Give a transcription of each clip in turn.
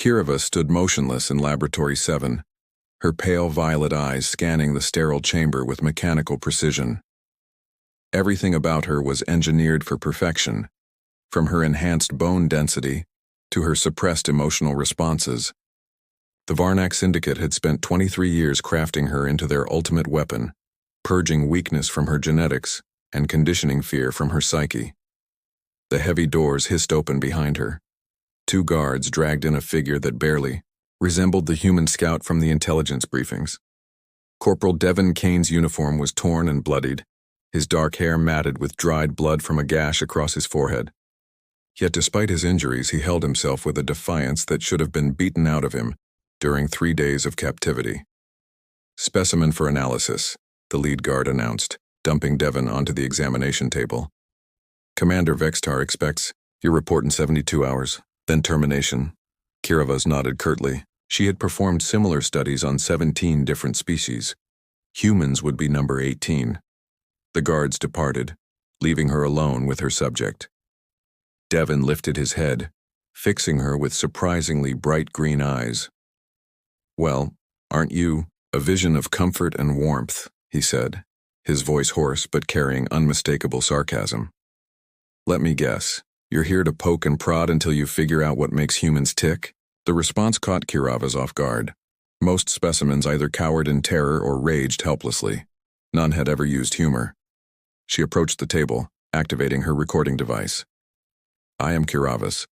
Kirova stood motionless in Laboratory 7, her pale violet eyes scanning the sterile chamber with mechanical precision. Everything about her was engineered for perfection, from her enhanced bone density to her suppressed emotional responses. The Varnak Syndicate had spent 23 years crafting her into their ultimate weapon, purging weakness from her genetics and conditioning fear from her psyche. The heavy doors hissed open behind her. Two guards dragged in a figure that barely resembled the human scout from the intelligence briefings. Corporal Devin Kane's uniform was torn and bloodied, his dark hair matted with dried blood from a gash across his forehead. Yet despite his injuries, he held himself with a defiance that should have been beaten out of him during 3 days of captivity. "Specimen for analysis," the lead guard announced, dumping Devin onto the examination table. "Commander Vextar expects your report in 72 hours, then termination." Kirovas nodded curtly. She had performed similar studies on 17 different species. Humans would be number 18. The guards departed, leaving her alone with her subject. Devin lifted his head, fixing her with surprisingly bright green eyes. "Well, aren't you a vision of comfort and warmth?" he said, his voice hoarse but carrying unmistakable sarcasm. "Let me guess, you're here to poke and prod until you figure out what makes humans tick?" The response caught Kirovas off guard. Most specimens either cowered in terror or raged helplessly. None had ever used humor. She approached the table, activating her recording device. "I am Kirovas.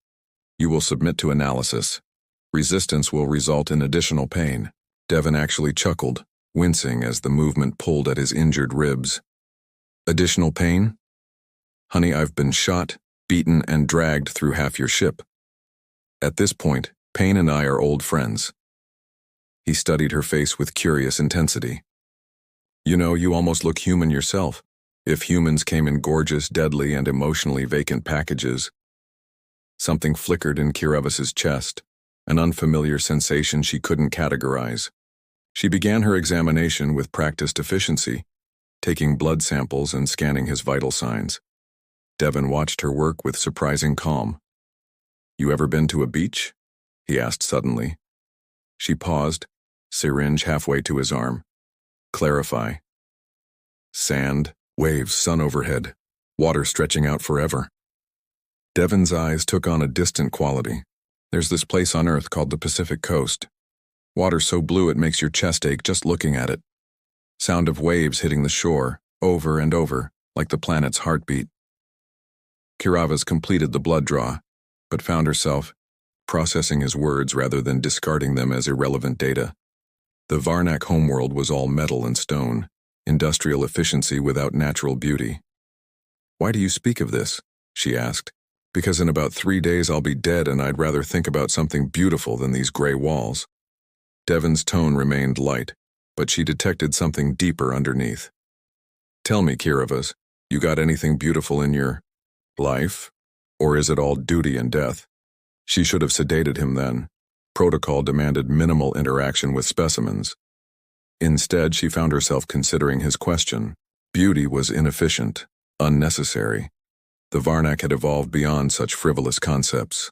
You will submit to analysis. Resistance will result in additional pain." Devin actually chuckled, wincing as the movement pulled at his injured ribs. "Additional pain? Honey, I've been shot, beaten, and dragged through half your ship. At this point, pain and I are old friends." He studied her face with curious intensity. "You know, you almost look human yourself, if humans came in gorgeous, deadly, and emotionally vacant packages." Something flickered in Kirovas's chest, an unfamiliar sensation she couldn't categorize. She began her examination with practiced efficiency, taking blood samples and scanning his vital signs. Devin watched her work with surprising calm. "You ever been to a beach?" he asked suddenly. She paused, syringe halfway to his arm. "Clarify." "Sand, waves, sun overhead, water stretching out forever." Devin's eyes took on a distant quality. "There's this place on Earth called the Pacific Coast. Water so blue it makes your chest ache just looking at it. Sound of waves hitting the shore, over and over, like the planet's heartbeat." Kirovas completed the blood draw, but found herself processing his words rather than discarding them as irrelevant data. The Varnak homeworld was all metal and stone, industrial efficiency without natural beauty. "Why do you speak of this?" she asked. "Because in about 3 days I'll be dead and I'd rather think about something beautiful than these gray walls." Devin's tone remained light, but she detected something deeper underneath. "Tell me, Kirovas, you got anything beautiful in your life? Or is it all duty and death?" She should have sedated him then. Protocol demanded minimal interaction with specimens. Instead, she found herself considering his question. Beauty was inefficient, unnecessary. The Varnak had evolved beyond such frivolous concepts.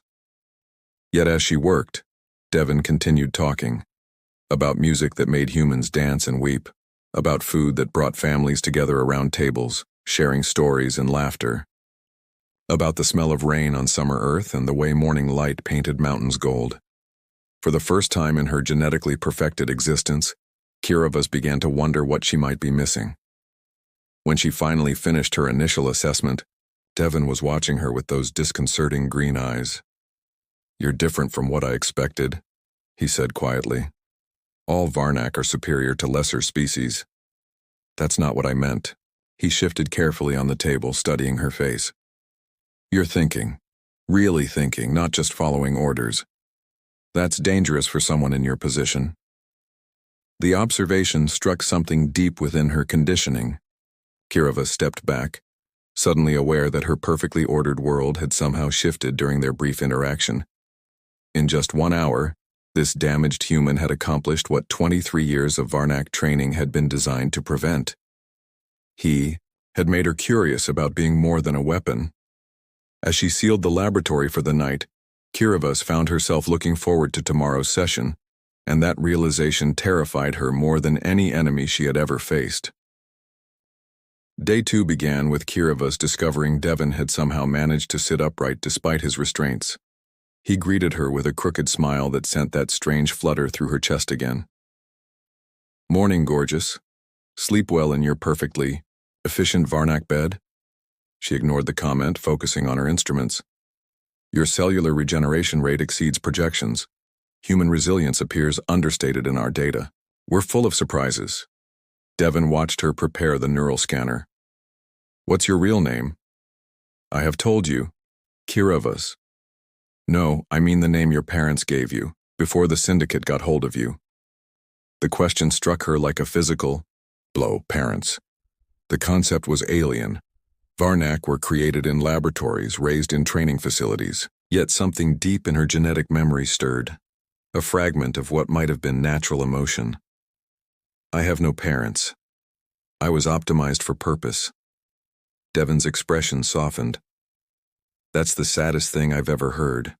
Yet as she worked, Devin continued talking. About music that made humans dance and weep. About food that brought families together around tables, sharing stories and laughter. About the smell of rain on summer Earth and the way morning light painted mountains gold. For the first time in her genetically perfected existence, Kirovas began to wonder what she might be missing. When she finally finished her initial assessment, Devin was watching her with those disconcerting green eyes. "You're different from what I expected," he said quietly. "All Varnak are superior to lesser species." "That's not what I meant." He shifted carefully on the table, studying her face. "You're thinking. Really thinking, not just following orders. That's dangerous for someone in your position." The observation struck something deep within her conditioning. Kirova stepped back, suddenly aware that her perfectly ordered world had somehow shifted during their brief interaction. In just 1 hour, this damaged human had accomplished what 23 years of Varnak training had been designed to prevent. He had made her curious about being more than a weapon. As she sealed the laboratory for the night, Kirivas found herself looking forward to tomorrow's session, and that realization terrified her more than any enemy she had ever faced. Day 2 began with Kirivas discovering Devon had somehow managed to sit upright despite his restraints. He greeted her with a crooked smile that sent that strange flutter through her chest again. "Morning, gorgeous. Sleep well in your perfectly efficient Varnak bed?" She ignored the comment, focusing on her instruments. "Your cellular regeneration rate exceeds projections. Human resilience appears understated in our data. We're full of surprises." Devon watched her prepare the neural scanner. "What's your real name?" "I have told you. Kirivas." "No, I mean the name your parents gave you, before the syndicate got hold of you." The question struck her like a physical blow. Parents. The concept was alien. Varnak were created in laboratories, raised in training facilities, yet something deep in her genetic memory stirred. A fragment of what might have been natural emotion. "I have no parents. I was optimized for purpose." Devon's expression softened. "That's the saddest thing I've ever heard."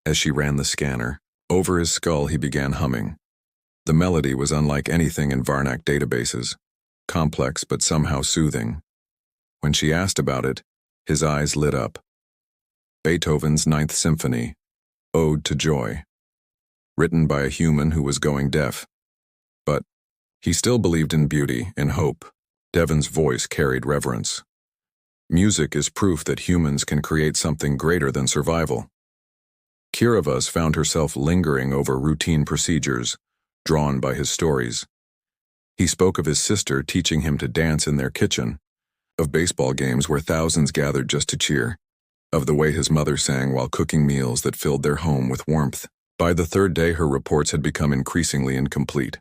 As she ran the scanner, over his skull he began humming. The melody was unlike anything in Varnak databases, complex but somehow soothing. When she asked about it, his eyes lit up. Beethoven's Ninth Symphony, Ode to Joy. Written by a human who was going deaf. But he still believed in beauty and hope. Devon's voice carried reverence. Music is proof that humans can create something greater than survival. Kirivas found herself lingering over routine procedures, drawn by his stories. He spoke of his sister teaching him to dance in their kitchen, of baseball games where thousands gathered just to cheer, of the way his mother sang while cooking meals that filled their home with warmth. By the third day, her reports had become increasingly incomplete.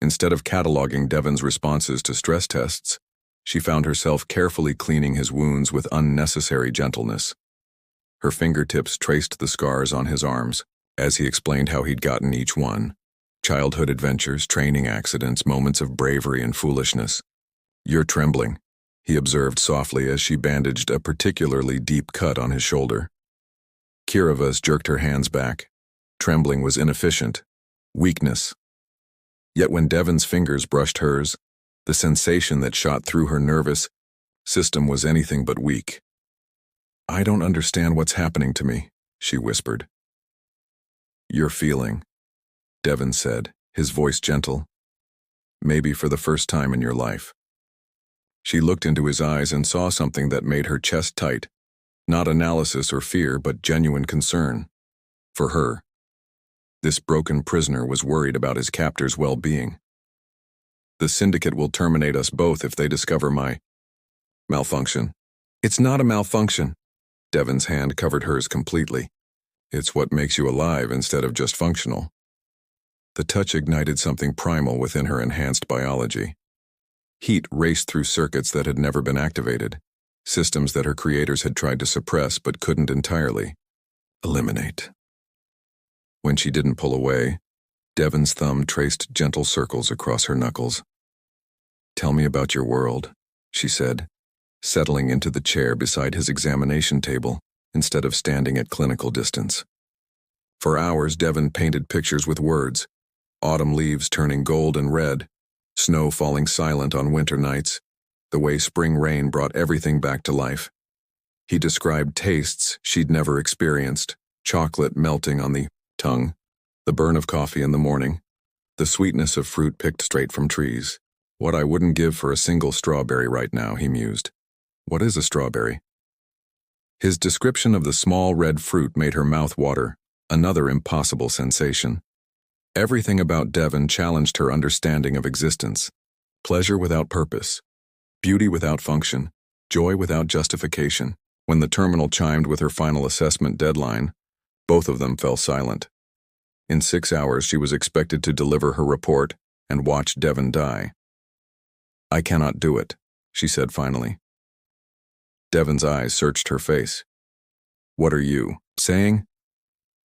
Instead of cataloging Devon's responses to stress tests, she found herself carefully cleaning his wounds with unnecessary gentleness. Her fingertips traced the scars on his arms, as he explained how he'd gotten each one. Childhood adventures, training accidents, moments of bravery and foolishness. "You're trembling," he observed softly as she bandaged a particularly deep cut on his shoulder. Kirivas jerked her hands back. Trembling was inefficient. Weakness. Yet when Devon's fingers brushed hers, the sensation that shot through her nervous system was anything but weak. "I don't understand what's happening to me," she whispered. "You're feeling," Devon said, his voice gentle. "Maybe for the first time in your life." She looked into his eyes and saw something that made her chest tight. Not analysis or fear, but genuine concern. For her. This broken prisoner was worried about his captor's well-being. "The syndicate will terminate us both if they discover my malfunction." "It's not a malfunction." Devon's hand covered hers completely. "It's what makes you alive instead of just functional." The touch ignited something primal within her enhanced biology. Heat raced through circuits that had never been activated, systems that her creators had tried to suppress but couldn't entirely eliminate. When she didn't pull away, Devon's thumb traced gentle circles across her knuckles. "Tell me about your world," she said, settling into the chair beside his examination table instead of standing at clinical distance. For hours, Devon painted pictures with words, autumn leaves turning gold and red, snow falling silent on winter nights, the way spring rain brought everything back to life. He described tastes she'd never experienced, chocolate melting on the tongue, the burn of coffee in the morning, the sweetness of fruit picked straight from trees. "What I wouldn't give for a single strawberry right now," he mused. "What is a strawberry?" His description of the small red fruit made her mouth water, another impossible sensation. Everything about Devon challenged her understanding of existence. Pleasure without purpose, beauty without function, joy without justification. When the terminal chimed with her final assessment deadline, both of them fell silent. In 6 hours, she was expected to deliver her report and watch Devon die. "I cannot do it," she said finally. Devon's eyes searched her face. "What are you saying?"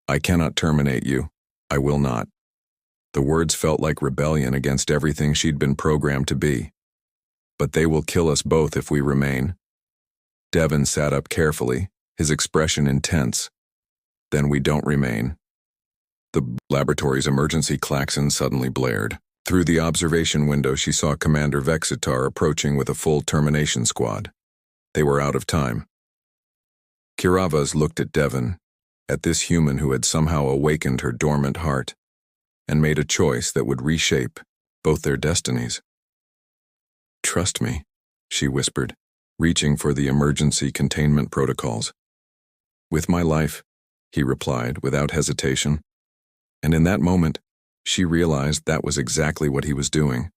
"I cannot terminate you. I will not." The words felt like rebellion against everything she'd been programmed to be. "But they will kill us both if we remain." Devon sat up carefully, his expression intense. Then we don't remain. The laboratory's emergency klaxon suddenly blared. Through the observation window, she saw Commander Vexitar approaching with a full termination squad. They were out of time. Kiravas looked at Devon, at this human who had somehow awakened her dormant heart, and made a choice that would reshape both their destinies. "Trust me," she whispered, reaching for the emergency containment protocols. "With my life," he replied without hesitation, and in that moment, she realized that was exactly what he was doing.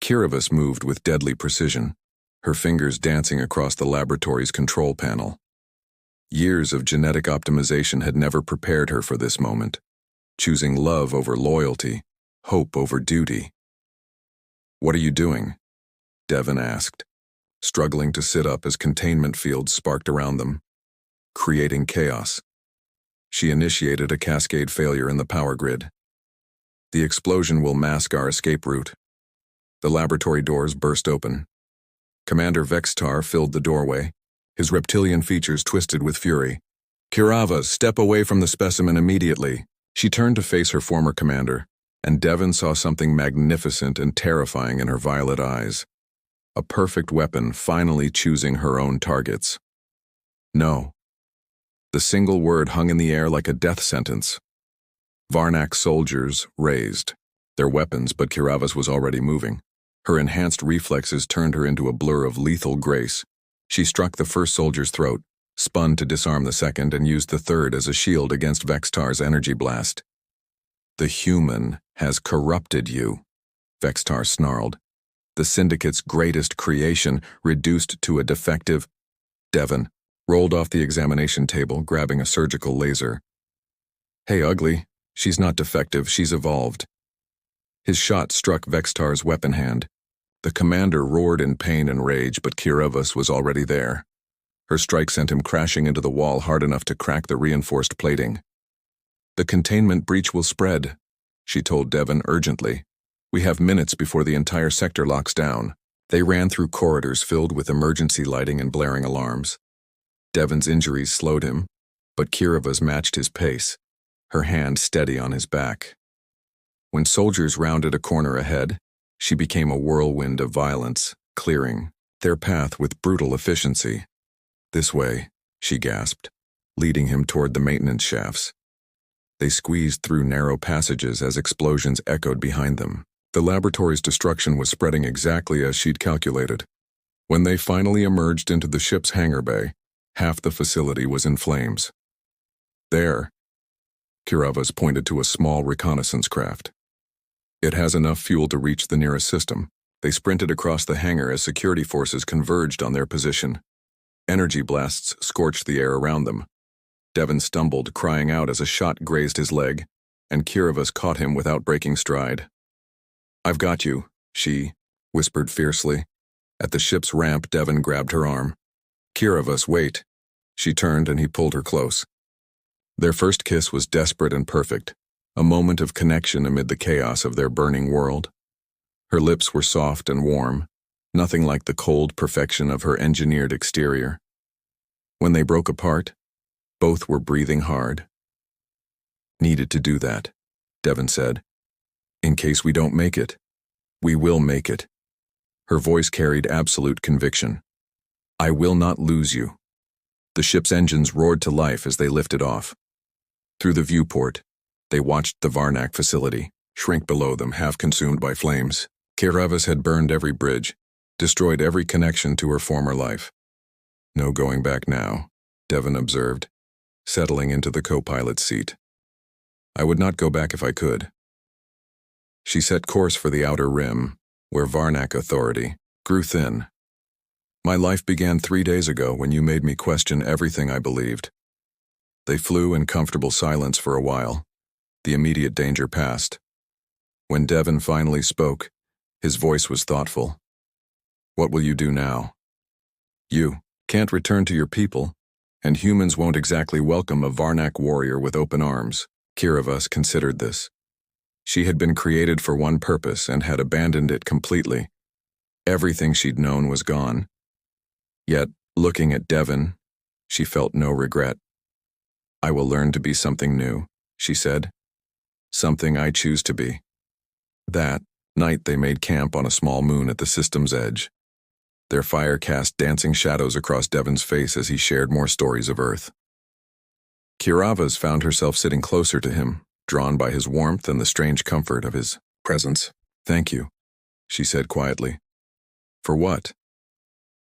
Kiravas moved with deadly precision, her fingers dancing across the laboratory's control panel. Years of genetic optimization had never prepared her for this moment, choosing love over loyalty, hope over duty. "What are you doing?" Devon asked, struggling to sit up as containment fields sparked around them. "Creating chaos." She initiated a cascade failure in the power grid. "The explosion will mask our escape route." The laboratory doors burst open. Commander Vextar filled the doorway, his reptilian features twisted with fury. "Kiravas, step away from the specimen immediately." She turned to face her former commander, and Devon saw something magnificent and terrifying in her violet eyes. A perfect weapon finally choosing her own targets. "No." The single word hung in the air like a death sentence. Varnak soldiers raised their weapons, but Kiravas was already moving. Her enhanced reflexes turned her into a blur of lethal grace. She struck the first soldier's throat, spun to disarm the second, and used the third as a shield against Vextar's energy blast. "The human has corrupted you," Vextar snarled. "The Syndicate's greatest creation reduced to a defective—" Devon rolled off the examination table, grabbing a surgical laser. "Hey, ugly, she's not defective, she's evolved." His shot struck Vextar's weapon hand. The commander roared in pain and rage, but Kiravas was already there. Her strike sent him crashing into the wall hard enough to crack the reinforced plating. "The containment breach will spread," she told Devon urgently. "We have minutes before the entire sector locks down." They ran through corridors filled with emergency lighting and blaring alarms. Devon's injuries slowed him, but Kiravas matched his pace, her hand steady on his back. When soldiers rounded a corner ahead, she became a whirlwind of violence, clearing their path with brutal efficiency. "This way," she gasped, leading him toward the maintenance shafts. They squeezed through narrow passages as explosions echoed behind them. The laboratory's destruction was spreading exactly as she'd calculated. When they finally emerged into the ship's hangar bay, half the facility was in flames. "There," Kiravas pointed to a small reconnaissance craft. "It has enough fuel to reach the nearest system." They sprinted across the hangar as security forces converged on their position. Energy blasts scorched the air around them. Devon stumbled, crying out as a shot grazed his leg, and Kiravas caught him without breaking stride. "I've got you," she whispered fiercely. At the ship's ramp, Devon grabbed her arm. "Kiravas, wait." She turned and he pulled her close. Their first kiss was desperate and perfect, a moment of connection amid the chaos of their burning world. Her lips were soft and warm, nothing like the cold perfection of her engineered exterior. When they broke apart, both were breathing hard. "Needed to do that," Devon said. "In case we don't make it. We will make it." Her voice carried absolute conviction. "I will not lose you." The ship's engines roared to life as they lifted off. Through the viewport, they watched the Varnak facility shrink below them, half consumed by flames. Kiravas had burned every bridge, destroyed every connection to her former life. "No going back now," Devon observed, settling into the co-pilot's seat. "I would not go back if I could." She set course for the outer rim, where Varnak authority grew thin. "My life began 3 days ago when you made me question everything I believed." They flew in comfortable silence for a while. The immediate danger passed. When Devon finally spoke, his voice was thoughtful. "What will you do now? You can't return to your people, and humans won't exactly welcome a Varnak warrior with open arms." Kiravas considered this. She had been created for one purpose and had abandoned it completely. Everything she'd known was gone. Yet, looking at Devon, she felt no regret. I will learn to be something new, she said. Something I choose to be. That night they made camp on a small moon at the system's edge. Their fire cast dancing shadows across Devon's face as he shared more stories of Earth. Kiravas found herself sitting closer to him, drawn by his warmth and the strange comfort of his presence. Thank you, she said quietly. For what?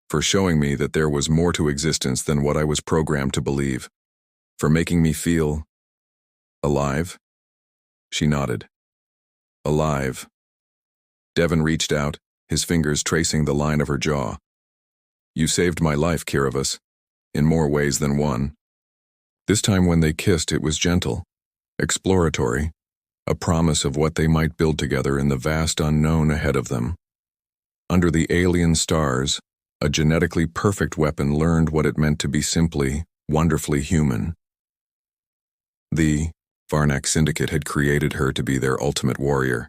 For showing me that there was more to existence than what I was programmed to believe. For making me feel alive? She nodded. Alive. Devon reached out, his fingers tracing the line of her jaw. You saved my life, Kiravas, in more ways than one. This time when they kissed, it was gentle, exploratory, a promise of what they might build together in the vast unknown ahead of them. Under the alien stars, a genetically perfect weapon learned what it meant to be simply, wonderfully human. The Varnak Syndicate had created her to be their ultimate warrior.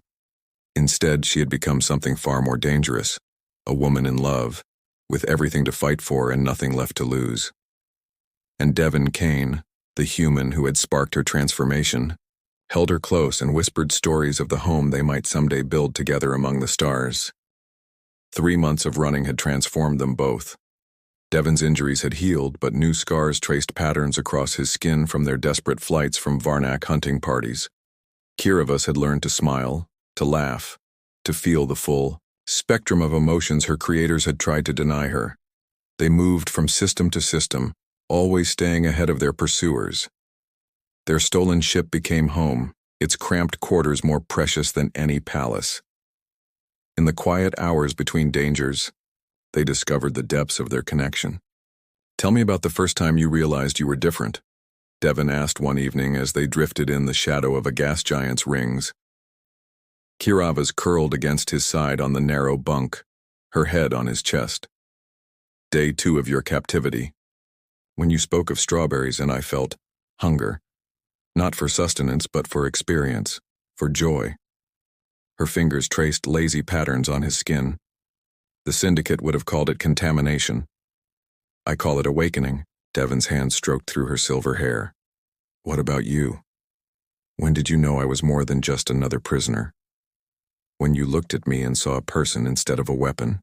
Instead, she had become something far more dangerous, a woman in love, with everything to fight for and nothing left to lose. And Devon Kane, the human who had sparked her transformation, held her close and whispered stories of the home they might someday build together among the stars. 3 months of running had transformed them both. Devon's injuries had healed, but new scars traced patterns across his skin from their desperate flights from Varnak hunting parties. Kiravas had learned to smile, to laugh, to feel the full spectrum of emotions her creators had tried to deny her. They moved from system to system, always staying ahead of their pursuers. Their stolen ship became home, its cramped quarters more precious than any palace. In the quiet hours between dangers, they discovered the depths of their connection. Tell me about the first time you realized you were different, Devon asked one evening as they drifted in the shadow of a gas giant's rings. Kiravas curled against his side on the narrow bunk, her head on his chest. Day 2 of your captivity. When you spoke of strawberries and I felt hunger, not for sustenance but for experience, for joy. Her fingers traced lazy patterns on his skin. The syndicate would have called it contamination. I call it awakening. Devon's hand stroked through her silver hair. What about you? When did you know I was more than just another prisoner? When you looked at me and saw a person instead of a weapon?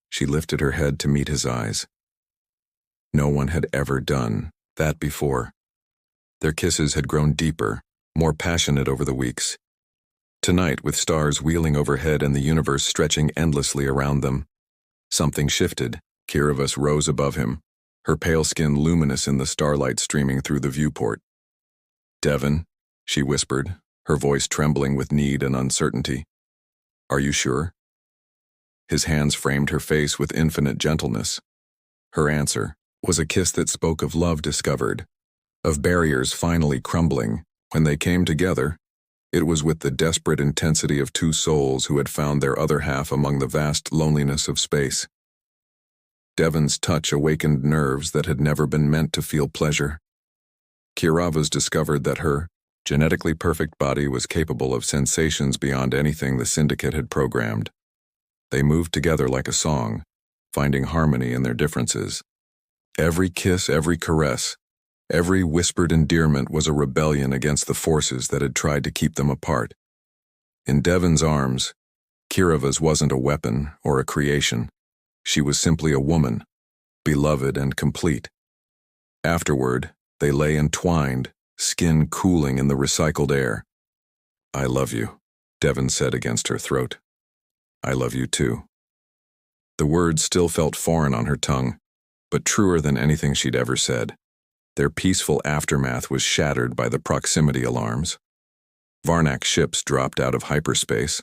She lifted her head to meet his eyes. No one had ever done that before. Their kisses had grown deeper, more passionate over the weeks. Tonight, with stars wheeling overhead and the universe stretching endlessly around them, something shifted. Kiravas rose above him, her pale skin luminous in the starlight streaming through the viewport. Devon, she whispered, her voice trembling with need and uncertainty. Are you sure? His hands framed her face with infinite gentleness. Her answer was a kiss that spoke of love discovered, of barriers finally crumbling. When they came together, it was with the desperate intensity of two souls who had found their other half among the vast loneliness of space. Devon's touch awakened nerves that had never been meant to feel pleasure. Kiravas discovered that her genetically perfect body was capable of sensations beyond anything the syndicate had programmed. They moved together like a song, finding harmony in their differences. Every kiss, every caress, every whispered endearment was a rebellion against the forces that had tried to keep them apart. In Devon's arms, Kiravas wasn't a weapon or a creation. She was simply a woman, beloved and complete. Afterward, they lay entwined, skin cooling in the recycled air. I love you, Devon said against her throat. I love you too. The words still felt foreign on her tongue, but truer than anything she'd ever said. Their peaceful aftermath was shattered by the proximity alarms. Varnak ships dropped out of hyperspace.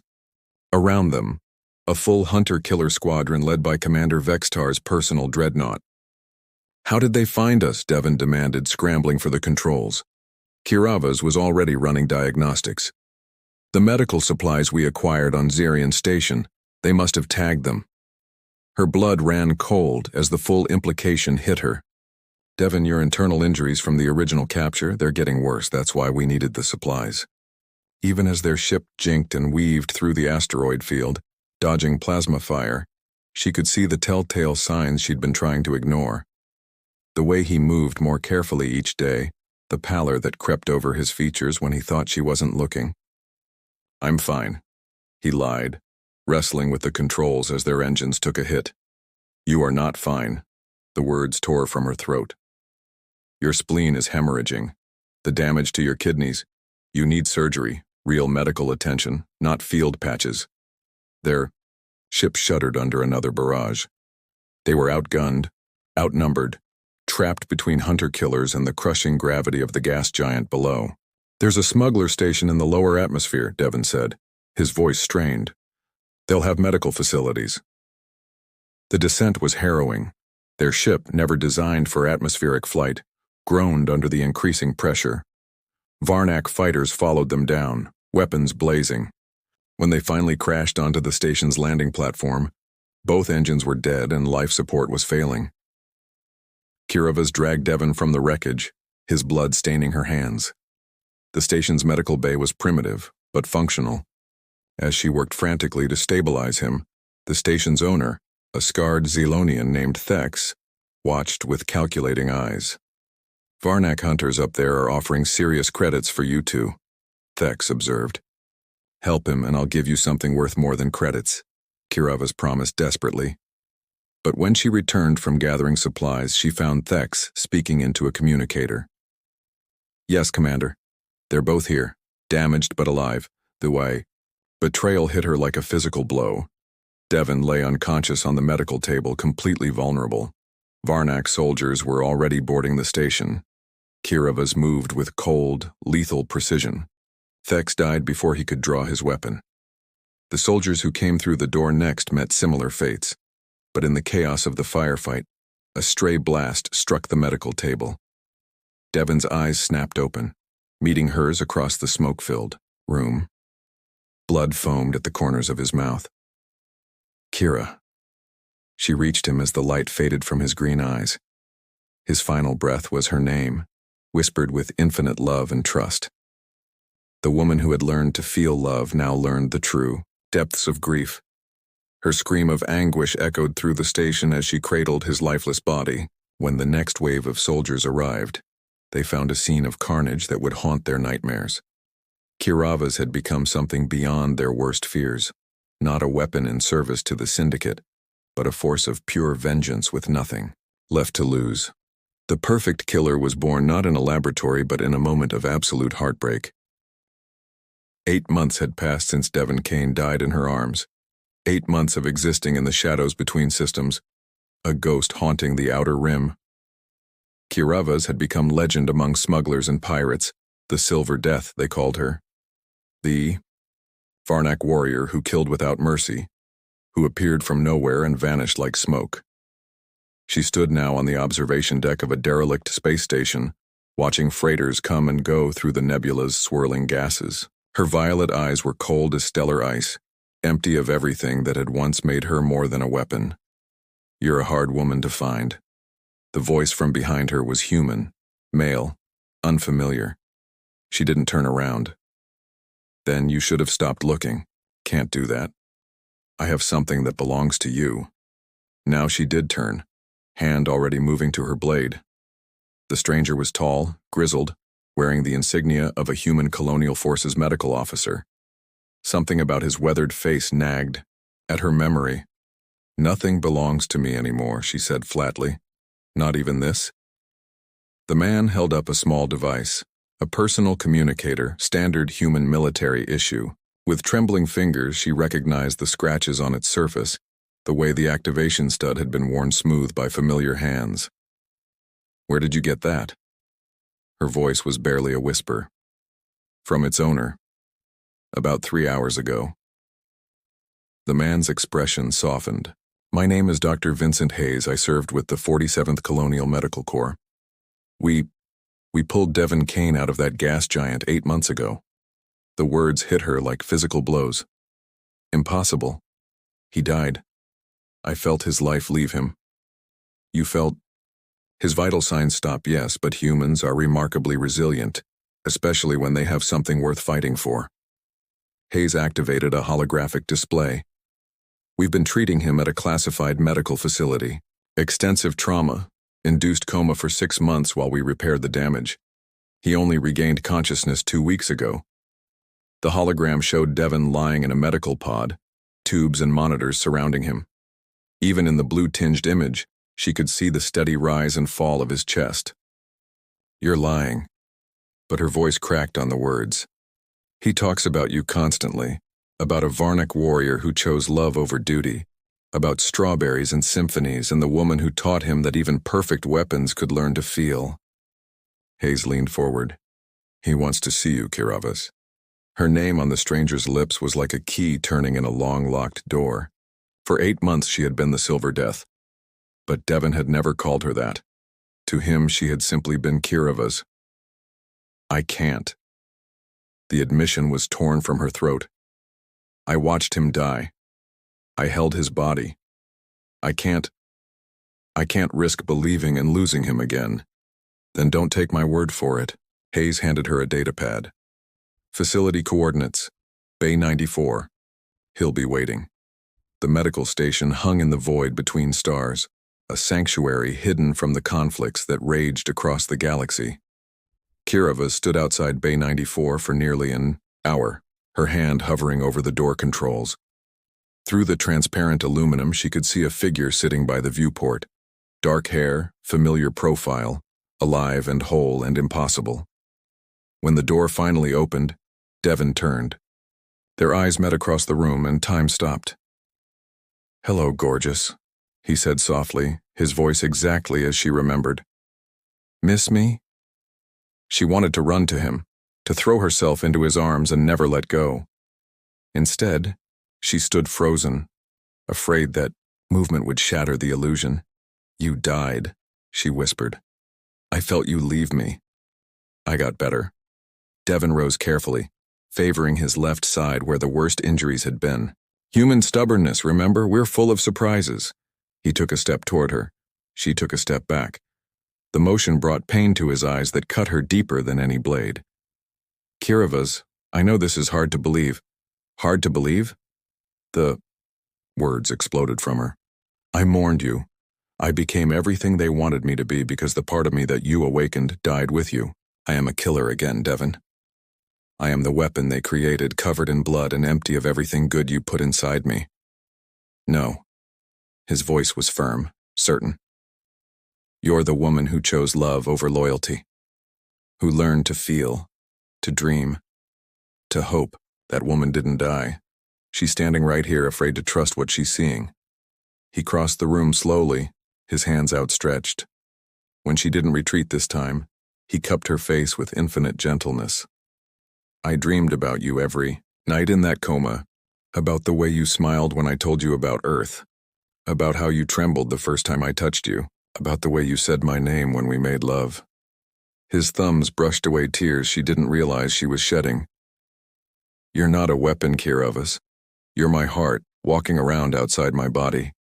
Around them, a full hunter-killer squadron led by Commander Vextar's personal dreadnought. How did they find us? Devon demanded, scrambling for the controls. Kiravas was already running diagnostics. The medical supplies we acquired on Zerion Station, they must have tagged them. Her blood ran cold as the full implication hit her. Devon, your internal injuries from the original capture, they're getting worse. That's why we needed the supplies. Even as their ship jinked and weaved through the asteroid field, dodging plasma fire, she could see the telltale signs she'd been trying to ignore. The way he moved more carefully each day, the pallor that crept over his features when he thought she wasn't looking. "I'm fine," he lied, wrestling with the controls as their engines took a hit. "You are not fine." The words tore from her throat. "Your spleen is hemorrhaging. The damage to your kidneys. You need surgery, real medical attention, not field patches." Their ship shuddered under another barrage. They were outgunned, outnumbered, trapped between hunter-killers and the crushing gravity of the gas giant below. "There's a smuggler station in the lower atmosphere," Devon said, his voice strained. "They'll have medical facilities." The descent was harrowing. Their ship, never designed for atmospheric flight, groaned under the increasing pressure. Varnak fighters followed them down, weapons blazing. When they finally crashed onto the station's landing platform, both engines were dead and life support was failing. Kiravas dragged Devon from the wreckage, his blood staining her hands. The station's medical bay was primitive, but functional. As she worked frantically to stabilize him, the station's owner, a scarred Zelonian named Thex, watched with calculating eyes. "Varnak hunters up there are offering serious credits for you two," Thex observed. "Help him and I'll give you something worth more than credits," Kiravas promised desperately. But when she returned from gathering supplies, she found Thex speaking into a communicator. "Yes, Commander. They're both here, damaged but alive. The way betrayal hit her like a physical blow. Devon lay unconscious on the medical table, completely vulnerable. Varnak soldiers were already boarding the station. Kiravas moved with cold, lethal precision. Thex died before he could draw his weapon. The soldiers who came through the door next met similar fates, but in the chaos of the firefight, a stray blast struck the medical table. Devon's eyes snapped open, meeting hers across the smoke-filled room. Blood foamed at the corners of his mouth. "Kira." She reached him as the light faded from his green eyes. His final breath was her name, whispered with infinite love and trust. The woman who had learned to feel love now learned the true depths of grief. Her scream of anguish echoed through the station as she cradled his lifeless body. When the next wave of soldiers arrived, they found a scene of carnage that would haunt their nightmares. Kiravas had become something beyond their worst fears, not a weapon in service to the Syndicate, but a force of pure vengeance with nothing left to lose. The perfect killer was born not in a laboratory but in a moment of absolute heartbreak. 8 months had passed since Devon Kane died in her arms. 8 months of existing in the shadows between systems, a ghost haunting the outer rim. Kiravas had become legend among smugglers and pirates, the Silver Death, they called her. The Varnak warrior who killed without mercy, who appeared from nowhere and vanished like smoke. She stood now on the observation deck of a derelict space station, watching freighters come and go through the nebula's swirling gases. Her violet eyes were cold as stellar ice, empty of everything that had once made her more than a weapon. "You're a hard woman to find." The voice from behind her was human, male, unfamiliar. She didn't turn around. "Then you should have stopped looking. Can't do that. I have something that belongs to you." Now she did turn, hand already moving to her blade. The stranger was tall, grizzled, wearing the insignia of a human Colonial Forces medical officer. Something about his weathered face nagged at her memory. "Nothing belongs to me anymore," she said flatly. "Not even this?" The man held up a small device, a personal communicator, standard human military issue. With trembling fingers, she recognized the scratches on its surface, the way the activation stud had been worn smooth by familiar hands. "Where did you get that?" Her voice was barely a whisper. "From its owner. About 3 hours ago." The man's expression softened. "My name is Dr. Vincent Hayes. I served with the 47th Colonial Medical Corps. We pulled Devon Kane out of that gas giant 8 months ago." The words hit her like physical blows. "Impossible. He died. I felt his life leave him." "You felt—" "His vital signs stop, yes, but humans are remarkably resilient, especially when they have something worth fighting for." Hayes activated a holographic display. "We've been treating him at a classified medical facility. Extensive trauma, induced coma for 6 months while we repaired the damage. He only regained consciousness 2 weeks ago. The hologram showed Devon lying in a medical pod, tubes and monitors surrounding him. Even in the blue-tinged image, she could see the steady rise and fall of his chest. "You're lying." But her voice cracked on the words. "He talks about you constantly, about a Varnic warrior who chose love over duty, about strawberries and symphonies and the woman who taught him that even perfect weapons could learn to feel." Hayes leaned forward. "He wants to see you, Kiravas." Her name on the stranger's lips was like a key turning in a long-locked door. For 8 months she had been the Silver Death. But Devon had never called her that. To him she had simply been Kiravas. "I can't." The admission was torn from her throat. "I watched him die. I held his body. I can't risk believing and losing him again." "Then don't take my word for it." Hayes handed her a datapad. "Facility coordinates, Bay 94. He'll be waiting." The medical station hung in the void between stars, a sanctuary hidden from the conflicts that raged across the galaxy. Kiravas stood outside Bay 94 for nearly an hour, her hand hovering over the door controls. Through the transparent aluminum she could see a figure sitting by the viewport. Dark hair, familiar profile, alive and whole and impossible. When the door finally opened, Devon turned. Their eyes met across the room and time stopped. "Hello, gorgeous," he said softly, his voice exactly as she remembered. "Miss me?" She wanted to run to him, to throw herself into his arms and never let go. Instead, she stood frozen, afraid that movement would shatter the illusion. "You died," she whispered. "I felt you leave me." "I got better." Devon rose carefully, favoring his left side where the worst injuries had been. "Human stubbornness, remember? We're full of surprises." He took a step toward her. She took a step back. The motion brought pain to his eyes that cut her deeper than any blade. "Kiravas, I know this is hard to believe." "Hard to believe?" The words exploded from her. "I mourned you. I became everything they wanted me to be because the part of me that you awakened died with you. I am a killer again, Devon. I am the weapon they created, covered in blood and empty of everything good you put inside me." "No." His voice was firm, certain. "You're the woman who chose love over loyalty, who learned to feel, to dream, to hope." That woman didn't die. She's standing right here, afraid to trust what she's seeing. He crossed the room slowly, his hands outstretched. When she didn't retreat this time, he cupped her face with infinite gentleness. "I dreamed about you every night in that coma, about the way you smiled when I told you about Earth, about how you trembled the first time I touched you, about the way you said my name when we made love." His thumbs brushed away tears she didn't realize she was shedding. "You're not a weapon, Kiravas. You're my heart, walking around outside my body."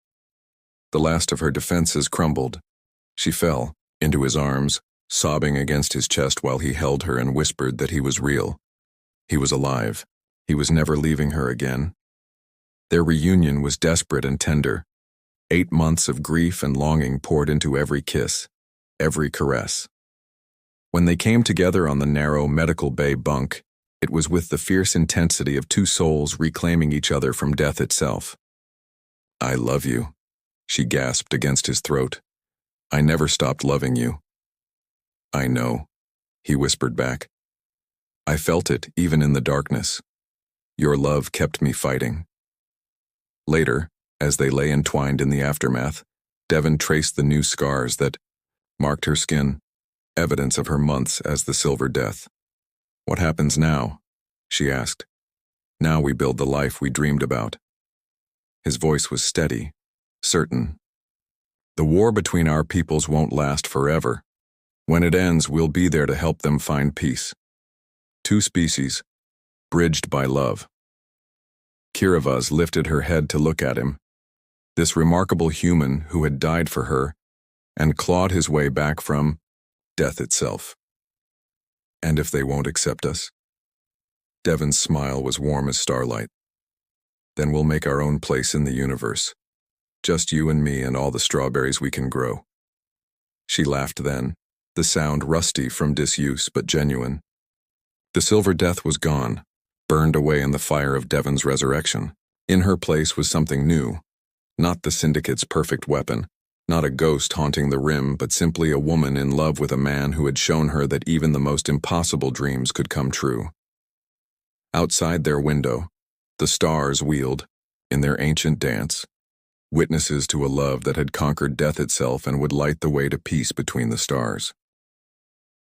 The last of her defenses crumbled. She fell into his arms, sobbing against his chest while he held her and whispered that he was real. He was alive. He was never leaving her again. Their reunion was desperate and tender. 8 months of grief and longing poured into every kiss, every caress. When they came together on the narrow medical bay bunk, it was with the fierce intensity of two souls reclaiming each other from death itself. "I love you," she gasped against his throat. "I never stopped loving you." "I know," he whispered back. "I felt it even in the darkness. Your love kept me fighting." Later, as they lay entwined in the aftermath, Devon traced the new scars that marked her skin, evidence of her months as the Silver Death. "What happens now?" she asked. "Now we build the life we dreamed about." His voice was steady, certain. "The war between our peoples won't last forever. When it ends, we'll be there to help them find peace. 2 species, bridged by love." Kiravas lifted her head to look at him. This remarkable human who had died for her and clawed his way back from death itself. "And if they won't accept us?" Devon's smile was warm as starlight. "Then we'll make our own place in the universe. Just you and me and all the strawberries we can grow." She laughed then, the sound rusty from disuse but genuine. The Silver Death was gone, burned away in the fire of Devon's resurrection. In her place was something new, not the Syndicate's perfect weapon, not a ghost haunting the rim, but simply a woman in love with a man who had shown her that even the most impossible dreams could come true. Outside their window, the stars wheeled, in their ancient dance, witnesses to a love that had conquered death itself and would light the way to peace between the stars.